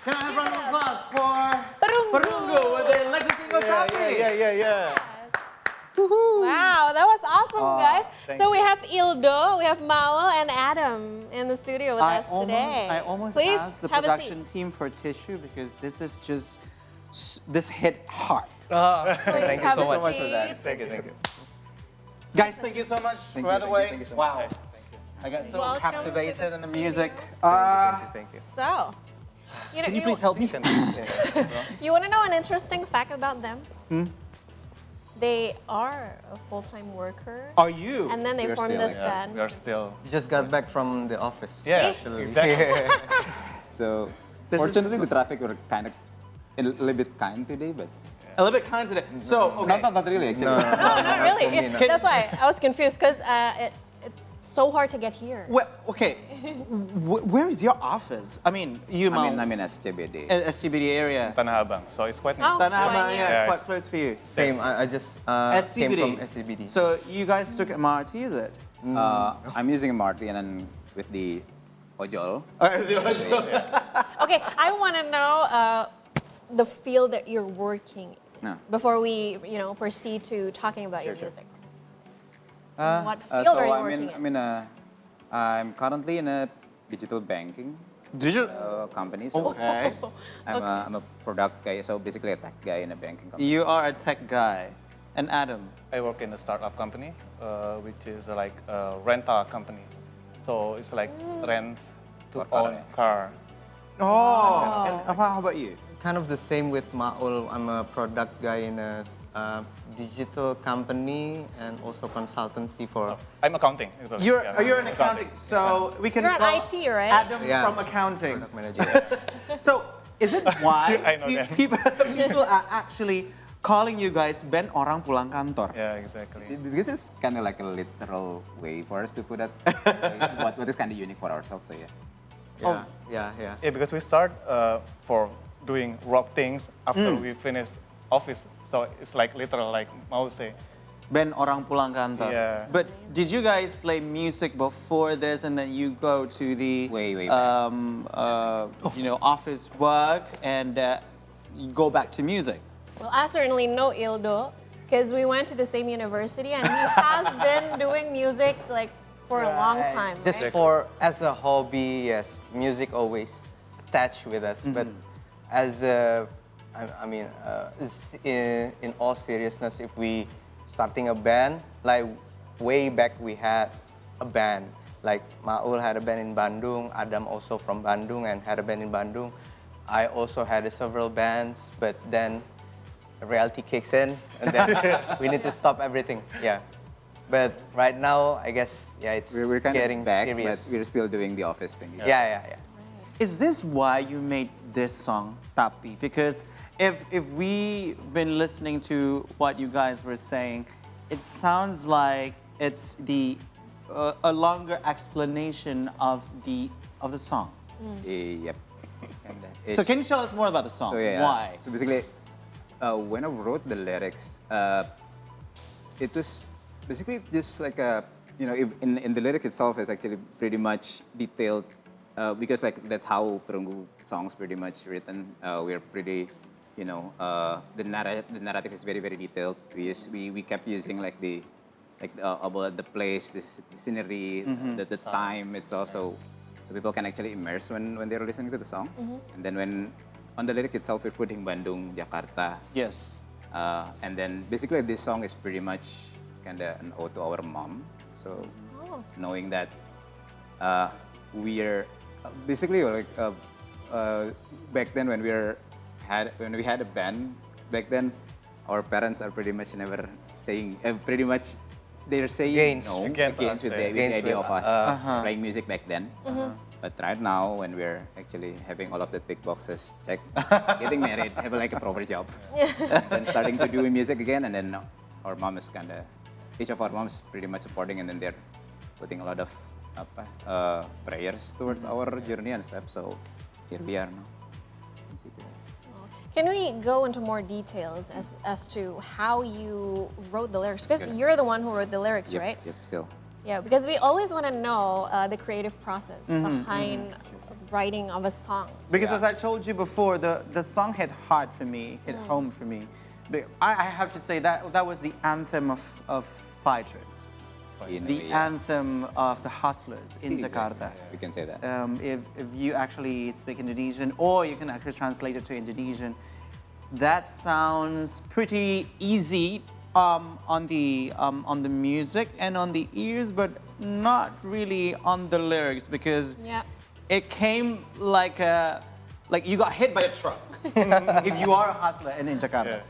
Can I have a round of applause for Perunggu. Perunggu with their latest single, Tapi? Yeah. Wow, that was awesome, guys. thank So we have Ildo, we have Maul, and Adam in the studio with us today. I almost Please asked the have a production seat. team for tissue because this is just, this hit hard. Please Thank you have so a much seat. for that. Thank you. Guys, thank you so much. By the way, thank you so wow. much. I got so Welcome to captivated the in the music. Thank you. So, Can you please help me? You want to know an interesting fact about them? They are a full-time worker. Are you? And then they We're formed still, this yeah, band. We are still. You just got back from the office. Yeah, actually. exactly. So, This is fortunately, the traffic were kind of a little bit kind today, but A little bit kind today. So, okay. not really actually. No, not really. for me, no. That's why I was confused because it's so hard to get here. Well, okay. Where is your office? I mean, you I'm in SCBD. SCBD area. Tanah Abang, so it's quite Oh, near. Tanah Abang, quite yeah, near. quite close for you. Same. I just came from SCBD. So you guys took MRT, is it? I'm using MRT and then with the ojol. Okay, I want to know the field that you're working in before we, proceed to talking about your music. What field are you working in? I'm currently in a digital banking company. So Okay. I'm a product guy, so basically a tech guy in a banking company. You are a tech guy. And Adam? I work in a startup company, which is like a rental company. So it's like rent to own car. Oh. And how about you? Kind of the same with Maul. I'm a product guy in a digital company and also consultancy for. I'm accounting. actually. You're Yeah, an accounting, so we can You're an call IT, right? Adam Yeah. from accounting. Product manager. So is it why I know that. people are actually calling you guys band orang pulang kantor? Yeah, exactly. Because it's kind of like a literal way for us to put that. what is kind of unique for ourselves, so yeah. Oh. Yeah. Yeah, because we start for doing rock things after we finish office. So it's like literal, like Mau say. Band orang pulang kantor. Yeah. But did you guys play music before this, and then you go to the Way office work, and you go back to music? Well, I certainly know Ildo because we went to the same university and he has been doing music like for a long time. Just right? for as a hobby, yes, music always attached with us. But as a, in all seriousness, if we starting a band, like way back we had a band. Like Maul had a band in Bandung, Adam also from Bandung and had a band in Bandung. I also had several bands, but then reality kicks in and then we need to stop everything. Yeah. But right now, I guess, it's we're kind getting Mm. of back, serious. but we're still doing the office thing. Is this why you made this song, Tapi? Because if we've been listening to what you guys were saying, it sounds like it's a longer explanation of the song. Yep. And, So can you tell us more about the song? So yeah, Why? So basically, when I wrote the lyrics, it was basically just like if in the lyric itself is actually pretty much detailed because like that's how Perunggu songs pretty much written. We're pretty, the narrative is very detailed. We kept using about the place, the scenery, the time itself, so people can actually immerse when they're listening to the song. And then when on the lyric itself, we're putting Bandung, Jakarta. Yes. And then basically this song is pretty much kind of an ode to our mom. So knowing that we're basically back then when we had a band, back then our parents are pretty much never saying, they're saying no Against us, with yeah. the idea of us Uh-huh. playing music back then. But right now, when we're actually having all of the tick boxes checked, getting married, have like a proper job, then starting to do music again, and then our mom is each of our moms pretty much supporting, and then they're putting a lot of prayers towards our journey and steps. So here we are now. Can we go into more details as to how you wrote the lyrics? Because you're the one who wrote the lyrics, right? Yep, still. Yeah, because we always want to know the creative process behind writing of a song. Because as I told you before, the song hit hard for me, hit home for me. But I have to say that was the anthem of fighters. The anthem of the hustlers in Jakarta. We can say that. If you actually speak Indonesian, or you can actually translate it to Indonesian, that sounds pretty easy on the music and on the ears, but not really on the lyrics, because it came like you got hit by a truck. If you are a hustler and in Jakarta.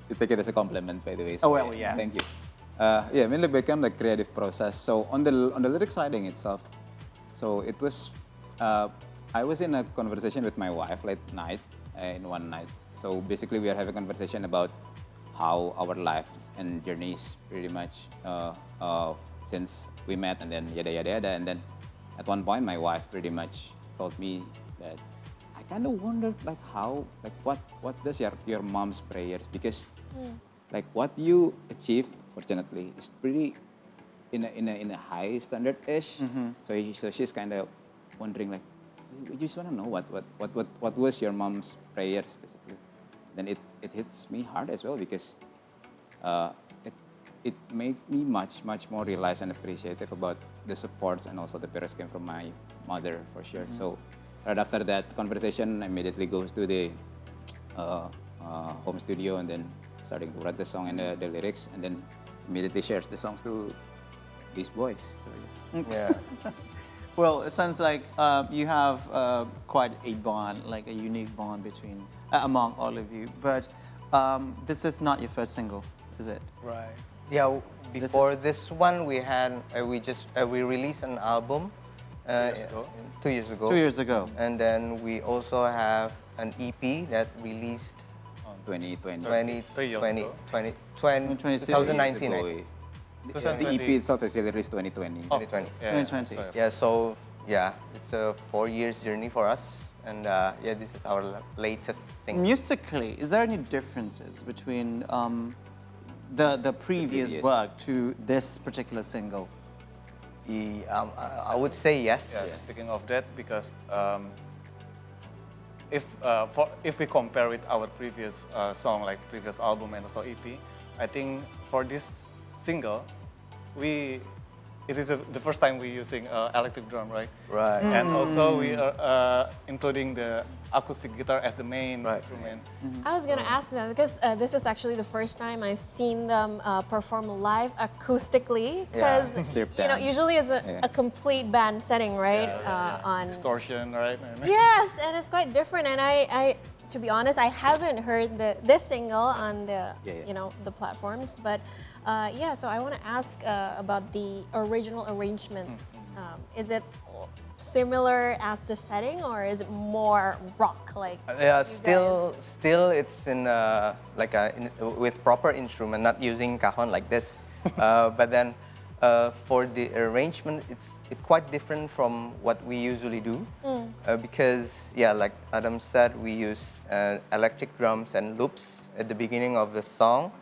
You take it as a compliment, by the way. Oh, well, yeah. Thank you. Mainly become the creative process. So on the lyrics writing itself, so it was, I was in a conversation with my wife late night, in one night. So basically we are having a conversation about how our life and journeys pretty much since we met, and then yada yada yada. And then at one point my wife pretty much told me that I kind of wondered like how, like what does your mom's prayers, because like what you achieve, fortunately, is pretty in a high standard-ish. So she's kind of wondering like, we just want to know what was your mom's prayers basically. Then it hits me hard as well, because it made me much more realize and appreciative about the supports and also the prayers came from my mother for sure. So right after that conversation, I immediately goes to the home studio and then starting to write the song and the lyrics, and then immediately shares the songs to these boys. So, Yeah. Well, it sounds like you have quite a bond, like a unique bond between among all of you. But this is not your first single, is it? Right. Yeah. Before this one, we had we released an album 2 years ago. 2 years ago. And then we also have an EP that released 2020. 2019. The EP itself is released 2020. 2020. 2020. Yeah, so it's a 4 years journey for us, and this is our latest single. Musically, is there any differences between the previous work to this particular single? I would say yes. Yeah, speaking of that, because if we compare with our previous song, like previous album and also EP, I think for this single, it is the first time we're using electric drum, right? Right. And also we are including the acoustic guitar as the main instrument. I was gonna ask that because this is actually the first time I've seen them perform live acoustically. Because usually it's a complete band setting, right? On distortion, right? Yes, and it's quite different. And I to be honest, I haven't heard this single on the the platforms. But so I want to ask about the original arrangement. Is it similar as the setting, or is it more rock like? Still it's in with proper instrument, not using cajon like this. But then for the arrangement, it's quite different from what we usually do, because like Adam said, we use electric drums and loops at the beginning of the song,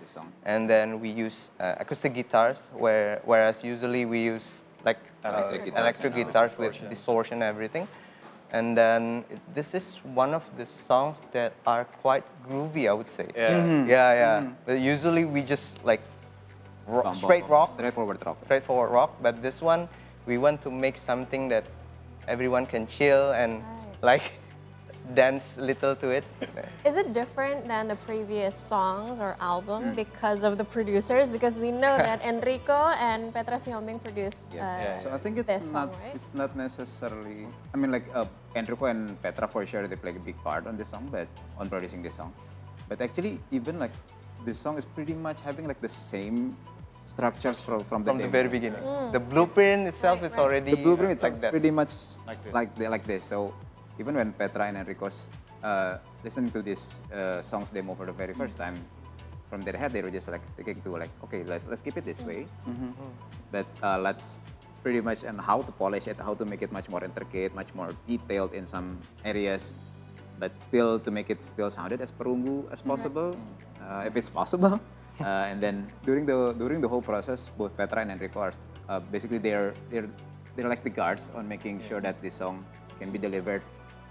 and then we use acoustic guitars, whereas usually we use like electric guitars with distortion and everything. And then this is one of the songs that are quite groovy, I would say. But usually we just like straightforward rock. But this one, we want to make something that everyone can chill and like dance little to it. Is it different than the previous songs or album because of the producers? Because we know that Enrico and Petra Sihombing produced So I think it's not necessarily, I mean like Enrico and Petra for sure, they play a big part on this song, but on producing this song. But actually even like this song is pretty much having like the same structures from the very beginning. The blueprint itself is already the blueprint itself like is pretty much like this. So even when Petra and Enrico's listening to this song's demo for the very first time, from their head they were just like sticking to like, okay, let's keep it this way, but let's pretty much and how to polish it, how to make it much more intricate, much more detailed in some areas, but still to make it still sounded as Perunggu as possible, if it's possible. And then during the whole process, both Petra and Enrico are basically they're like the guards on making sure that this song can be delivered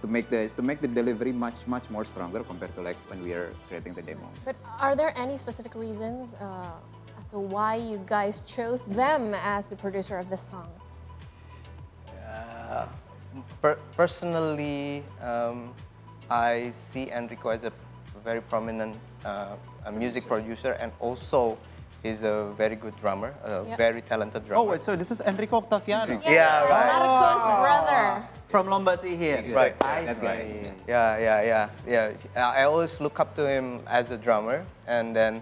to make the delivery much more stronger compared to like when we are creating the demo. But are there any specific reasons as to why you guys chose them as the producer of this song? Personally, I see Enrico as a very prominent music producer, and also he's a very good drummer, a very talented drummer. Oh, wait, so this is Enrico Octaviano? Yeah, right. Marco's brother. From Lomba Sihir. Right. I That's see. right. Yeah. I always look up to him as a drummer, and then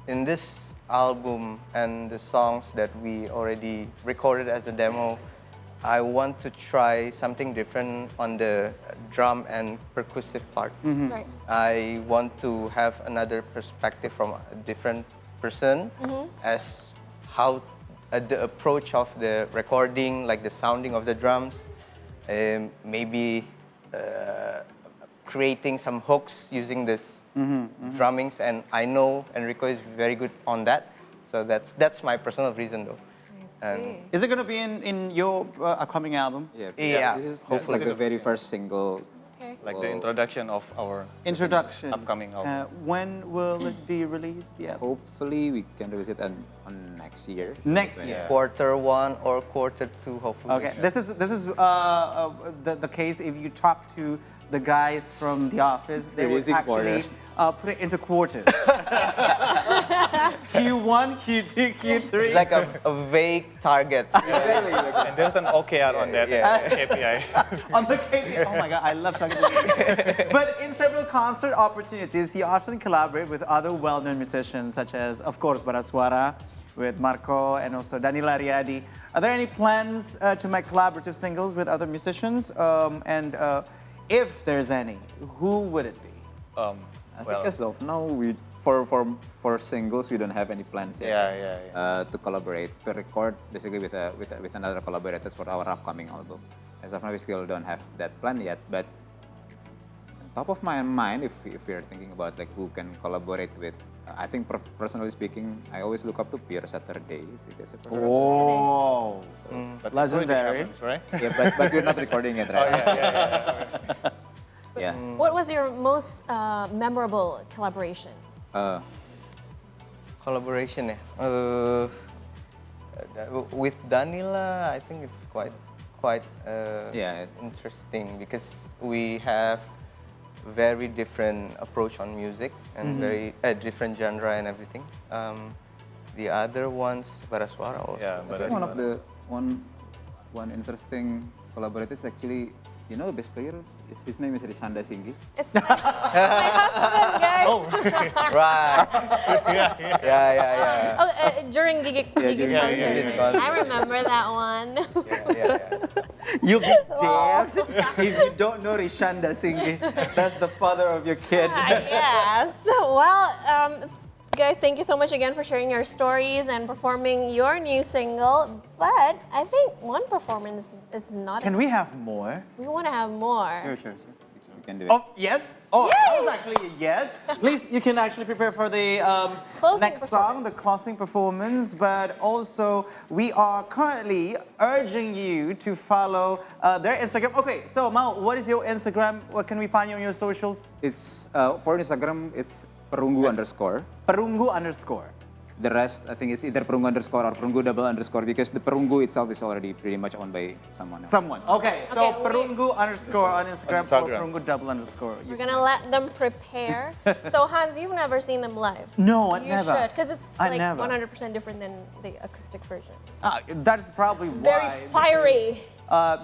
in this album and the songs that we already recorded as a demo, I want to try something different on the drum and percussive part. Right. I want to have another perspective from a different person as how the approach of the recording, like the sounding of the drums, maybe creating some hooks using this drummings, and I know Enrico is very good on that. So that's my personal reason though. I see. Is it going to be in your upcoming album? Yeah. This is like the very first single. Okay. Like the introduction of our Introduction. upcoming album. When will it be released? Yeah. Hopefully we can release it on next year. Next year. Q1 or Q2, hopefully. Okay. This is the case if you talk to the guys from the office, they would using actually put it into quarters. Q1, Q2, Q3. It's like a vague target. And there's an OKR on that KPI. On the KPI. Oh my God, I love talking to you. But in several concert opportunities, he often collaborates with other well-known musicians, such as, of course, Baraswara, with Marco, and also Danila Riyadi. Are there any plans to make collaborative singles with other musicians? And if there's any, who would it be? I think as of now, for singles we don't have any plans yet. To collaborate, to record basically with another collaborators for our upcoming album. As of now, we still don't have that plan yet. But on top of my mind, if we're thinking about like who can collaborate with, I think personally speaking, I always look up to Pierre Saturday because of Oh, But legendary. happens, right? yeah, but we're not recording it, right? Yeah. What was your most memorable collaboration? Collaboration, with Danila, I think it's quite interesting because we have very different approach on music and very different genre and everything. The other ones, Baraswara also. Yeah, I think one of the one interesting collaborator is actually, you know, the bass player, his name is Rishanda Singhi. It's my husband, guys. Right. Yeah. Oh, during Gigi's concert. concert. I remember that one. Yeah. You'll be damned if you don't know Rishanda Singhi. That's the father of your kid. Yes. Well, guys, thank you so much again for sharing your stories and performing your new single. But I think one performance is not Can we have more? We want to have more. Sure. We can do it. Oh, yes? Oh, that was actually a yes. Please, you can actually prepare for the next song, the closing performance. But also, we are currently urging you to follow their Instagram. Okay, so Mal, what is your Instagram? What can we find you on your socials? It's for Instagram, it's Perunggu _ Perunggu_. The rest, I think it's either Perunggu _ or Perunggu _ because the Perunggu itself is already pretty much owned by someone else. Okay, so Okay, Perunggu_ on Instagram or Perunggu_. We're gonna let them prepare. So Hans, you've never seen them live. No, you never. should, because it's I like never. 100% different than the acoustic version. That's probably Very why. fiery.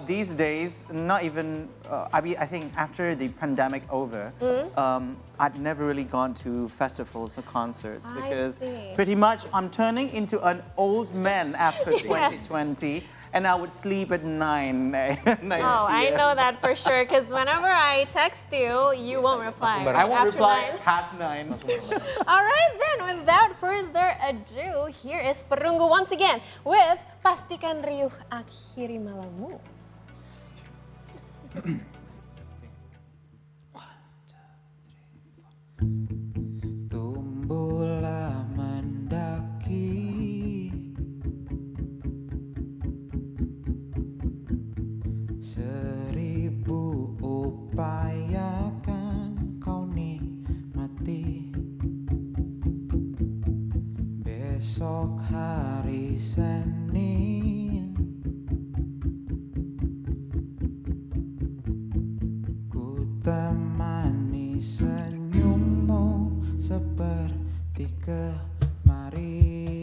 These days, not even, I think after the pandemic over, I'd never really gone to festivals or concerts I because see. pretty much I'm turning into an old man after 2020 and I would sleep at 9 Oh, I know that for sure, because whenever I text you, you won't reply. I won't After reply 9. past 9. All right, then, without further ado, here is Perunggu once again with Pastikan Riuh Akhiri Malammu. Tumbuhlah mendaki temani senyummu seperti kemarin.